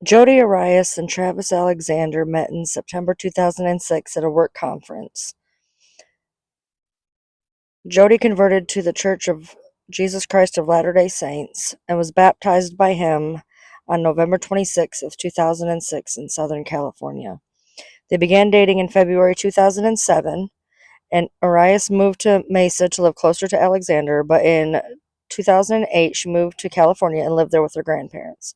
Jodi Arias and Travis Alexander met in September 2006 at a work conference. Jodi converted to the Church of Jesus Christ of Latter-day Saints and was baptized by him on November 26 of 2006 in Southern California. They began dating in February 2007, and Arias moved to Mesa to live closer to Alexander, but in 2008 she moved to California and lived there with her grandparents.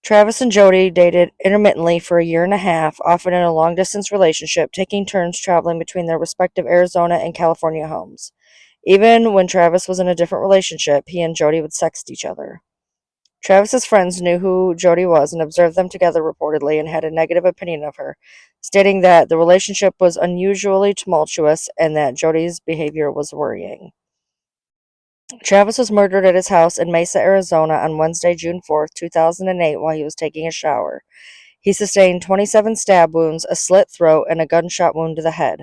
Travis and Jodi dated intermittently for a year and a half, often in a long-distance relationship, taking turns traveling between their respective Arizona and California homes. Even when Travis was in a different relationship, he and Jodi would sext each other. Travis's friends knew who Jodi was and observed them together reportedly and had a negative opinion of her, stating that the relationship was unusually tumultuous and that Jodi's behavior was worrying. Travis was murdered at his house in Mesa, Arizona on Wednesday, June 4th, 2008, while he was taking a shower. He sustained 27 stab wounds, a slit throat, and a gunshot wound to the head.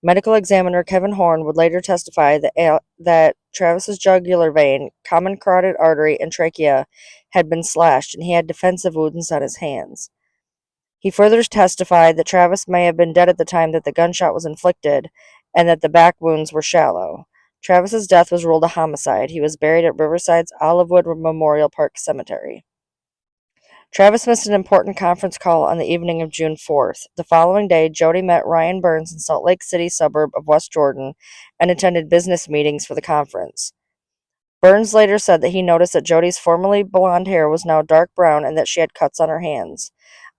Medical examiner Kevin Horn would later testify that Travis's jugular vein, common carotid artery, and trachea had been slashed, and he had defensive wounds on his hands. He further testified that Travis may have been dead at the time that the gunshot was inflicted, and that the back wounds were shallow. Travis's death was ruled a homicide. He was buried at Riverside's Olivewood Memorial Park Cemetery. Travis missed an important conference call on the evening of June 4th. The following day, Jodi met Ryan Burns in Salt Lake City suburb of West Jordan and attended business meetings for the conference. Burns later said that he noticed that Jodi's formerly blonde hair was now dark brown and that she had cuts on her hands.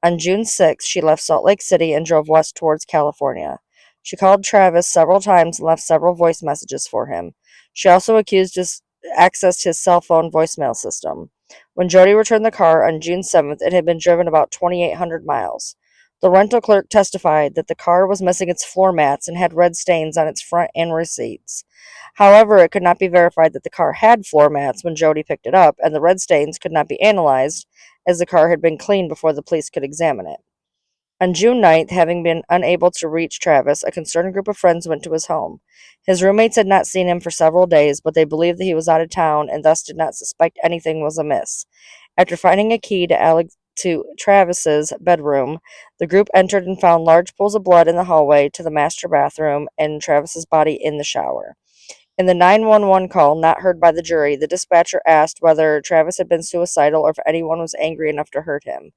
On June 6th, she left Salt Lake City and drove west towards California. She called Travis several times and left several voice messages for him. She also accessed his cell phone voicemail system. When Jodi returned the car on June 7th, it had been driven about 2,800 miles. The rental clerk testified that the car was missing its floor mats and had red stains on its front and rear seats. However, it could not be verified that the car had floor mats when Jodi picked it up, and the red stains could not be analyzed as the car had been cleaned before the police could examine it. On June 9th, having been unable to reach Travis, a concerned group of friends went to his home. His roommates had not seen him for several days, but they believed that he was out of town and thus did not suspect anything was amiss. After finding a key to Travis's bedroom, the group entered and found large pools of blood in the hallway to the master bathroom and Travis's body in the shower. In the 911 call not heard by the jury, the dispatcher asked whether Travis had been suicidal or if anyone was angry enough to hurt him.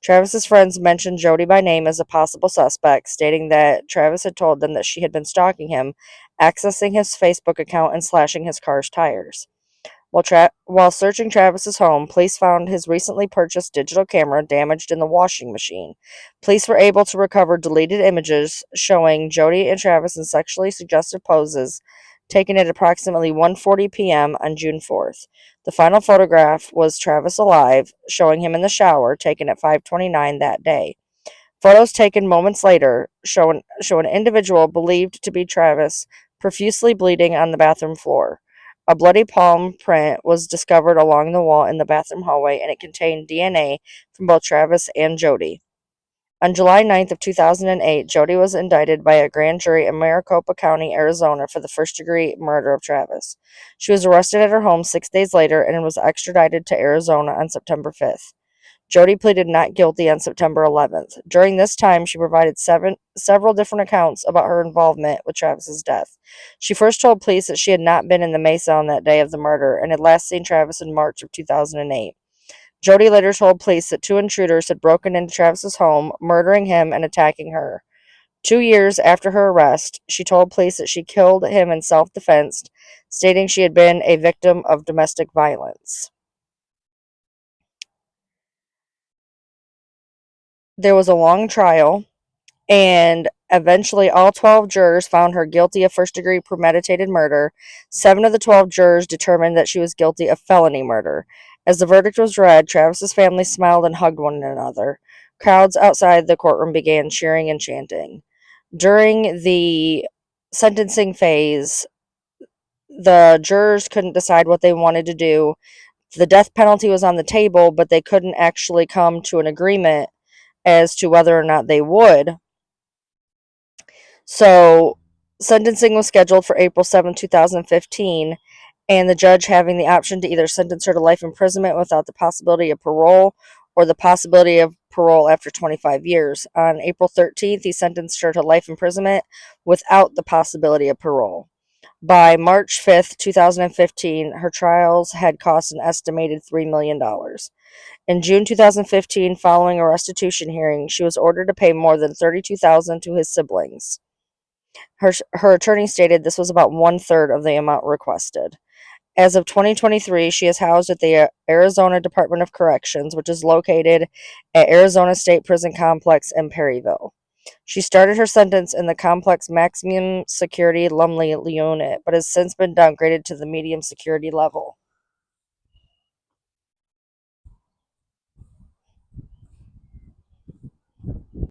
Travis's friends mentioned Jodi by name as a possible suspect, stating that Travis had told them that she had been stalking him, accessing his Facebook account and slashing his car's tires. While searching Travis's home, police found his recently purchased digital camera damaged in the washing machine. Police were able to recover deleted images showing Jodi and Travis in sexually suggestive poses taken at approximately 1:40 p.m. on June 4th. The final photograph was Travis alive, showing him in the shower, taken at 5:29 that day. Photos taken moments later show an individual believed to be Travis profusely bleeding on the bathroom floor. A bloody palm print was discovered along the wall in the bathroom hallway, and it contained DNA from both Travis and Jodi. On July 9th of 2008, Jodi was indicted by a grand jury in Maricopa County, Arizona for the first-degree murder of Travis. She was arrested at her home 6 days later and was extradited to Arizona on September 5th. Jodi pleaded not guilty on September 11th. During this time, she provided several different accounts about her involvement with Travis's death. She first told police that she had not been in the Mesa on that day of the murder and had last seen Travis in March of 2008. Jodi later told police that two intruders had broken into Travis's home, murdering him and attacking her. 2 years after her arrest, she told police that she killed him in self-defense, stating she had been a victim of domestic violence. There was a long trial, and eventually all 12 jurors found her guilty of first-degree premeditated murder. 7 of the 12 jurors determined that she was guilty of felony murder. As the verdict was read, Travis's family smiled and hugged one another. Crowds outside the courtroom began cheering and chanting. During the sentencing phase, the jurors couldn't decide what they wanted to do. The death penalty was on the table, but they couldn't actually come to an agreement as to whether or not they would. So, sentencing was scheduled for April 7, 2015, and the judge having the option to either sentence her to life imprisonment without the possibility of parole or the possibility of parole after 25 years. On April 13th, he sentenced her to life imprisonment without the possibility of parole. By March 5th, 2015, her trials had cost an estimated $3 million. In June 2015, following a restitution hearing, she was ordered to pay more than $32,000 to his siblings. Her attorney stated this was about one-third of the amount requested. As of 2023, she is housed at the Arizona Department of Corrections, which is located at Arizona State Prison Complex in Perryville. She started her sentence in the complex maximum security Lumley unit, but has since been downgraded to the medium security level.